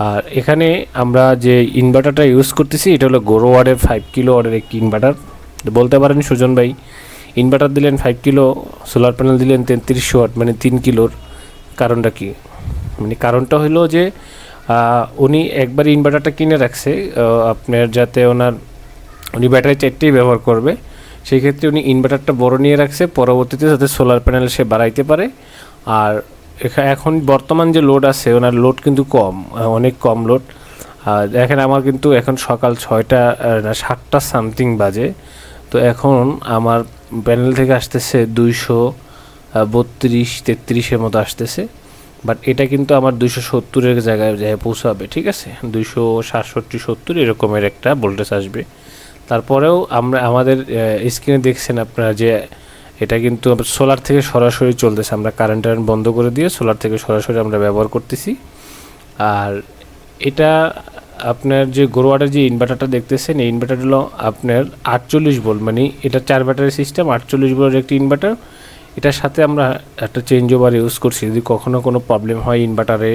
আর এখানে আমরা যে ইনভার্টারটা ইউজ করতেছি এটা হলো গোরোয়ারের 5 কিলো ওয়াটের একটি ইনভার্টার। বলতে পারেন সুজন ভাই ইনভার্টার দিলেন 5 কিলো, সোলার প্যানেল দিলেন 3300 ওয়াট, মানে 3 কিলোর। কারণটা কি? মানে কারণটা হলো যে উনি একবার ইনভার্টারটা কিনে রাখছে আপনার, যাতে উনি ব্যাটারি 4টেই ব্যবহার করবে। সেই ক্ষেত্রে উনি ইনভার্টারটা বড় নিয়ে রাখছে, পরবর্তীতে যাতে সোলার প্যানেল সে বাড়াইতে পারে। আর এখন বর্তমান যে লোড আছে ওনার লোড কিন্তু কম, অনেক কম লোড। দেখেন আমার কিন্তু এখন সকাল 6টা না 7টা সামথিং বাজে। তো এখন আমার প্যানেল থেকে আসতেছে 232-33-এর মতো আসতেছে। বাট এটা কিন্তু আমার 270-এর জায়গায় পৌঁছাবে, ঠিক আছে? 267-70 এরকমের একটা ভোল্টেজ আসবে। তারপরেও আমাদের স্ক্রিনে দেখছেন আপনারা যে এটা কিন্তু সোলার থেকে সরাসরি চলতেছে। আমরা কারেন্ট বন্ধ করে দিয়ে সোলার থেকে সরাসরি আমরা ব্যবহার করতেছি। আর এটা আপনার যে গোরোয়াটের যে ইনভার্টারটা দেখতেছেন, এই ইনভার্টার হলো আপনার 48 ভোল্ট, মানে এটা 4 ব্যাটারি সিস্টেম, 48 ভোল্টের একটি ইনভার্টার। এটার সাথে আমরা একটা চেঞ্জ ওভার ইউজ করছি। যদি কখনও কোনো প্রবলেম হয় ইনভার্টারে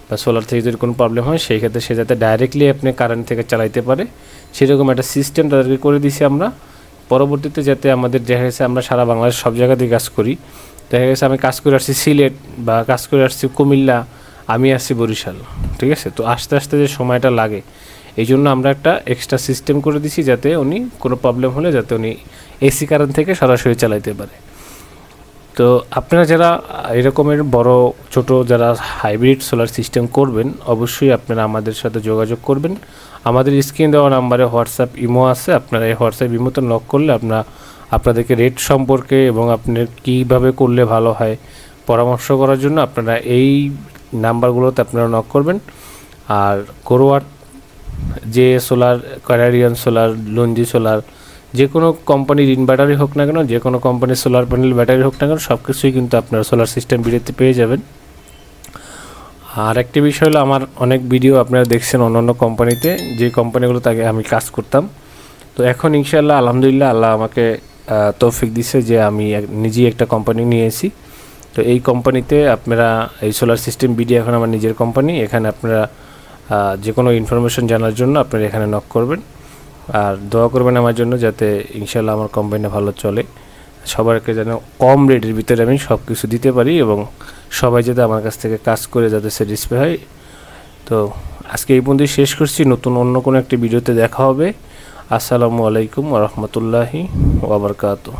বা সোলার থেকে যদি কোনো প্রবলেম হয়, সেই ক্ষেত্রে সে যাতে ডাইরেক্টলি আপনি কারেন্ট থেকে চালাইতে পারে সেরকম একটা সিস্টেম তাদেরকে করে দিছি আমরা। পরবর্তীতে যাতে আমাদের দেখা গেছে আমরা সারা বাংলাদেশ সব জায়গাতেই কাজ করি। দেখা গেছে আমি কাজ করে আসছি সিলেট বা কাজ করে আসছি কুমিল্লা, আমি আসছি বরিশাল, ঠিক আছে? তো আস্তে আস্তে যে সময়টা লাগে, এই জন্য আমরা একটা এক্সট্রা সিস্টেম করে দিছি যাতে উনি কোনো প্রবলেম হলে যাতে উনি এসি কারেন্ট থেকে সরাসরি চালাইতে পারে। তো আপনারা যারা এরকমের বড় ছোট যারা হাইব্রিড সোলার সিস্টেম করবেন, অবশ্যই আপনারা আমাদের সাথে যোগাযোগ করবেন। আমাদের স্ক্রিন দেওয়া নাম্বারে হোয়াটসঅ্যাপ ইমো আছে, আপনারা এই হোয়াটসঅ্যাপ ইমোতে নক করলে আপনাদেরকে রেট সম্পর্কে এবং আপনার কীভাবে করলে ভালো হয় পরামর্শ করার জন্য আপনারা এই নাম্বারগুলোতে আপনারা নক করবেন। আর গোরোয়াট যে সোলার, ক্যানাডিয়ান সোলার, লঞ্জি সোলার, যে কোনো কোম্পানির ইনভার্টারই হোক না কেন, যে কোনো কোম্পানির সোলার প্যানেল ব্যাটারি হোক না কেন, সব কিছুই কিন্তু আপনার সোলার সিস্টেম ভিডিওতে পেয়ে যাবেন। আর একটি বিষয় হলো আমার অনেক ভিডিও আপনারা দেখছেন অন্য কোম্পানিতে, যে কোম্পানিগুলো তাকে আমি কাজ করতাম। তো এখন ইনশাআল্লাহ আলহামদুলিল্লাহ আল্লাহ আমাকে তৌফিক দিছে যে আমি নিজেই একটা কোম্পানি নিয়েছি। তো এই কোম্পানিতে আপনারা এই সোলার সিস্টেম বিডি এখন আমার নিজের কোম্পানি। এখানে আপনারা যে কোনো ইনফরমেশন জানার জন্য আপনারা এখানে নক করবেন। আর দোয়া করবেন আমার জন্য যাতে ইনশাআল্লাহ আমার কোম্পানিটা ভালো চলে, সবাইকে যেন কম রেটের ভিতরে আমি সব কিছু দিতে পারি এবং সবাই যাতে আমার কাছ থেকে কাজ করে যাতে স্যাটিসফাই হয়। তো আজকে এই পর্যন্তই শেষ করছি, নতুন অন্য কোনো একটি ভিডিওতে দেখা হবে। আসসালামু আলাইকুম ওয়া রাহমাতুল্লাহি ওয়া বারাকাতুহু।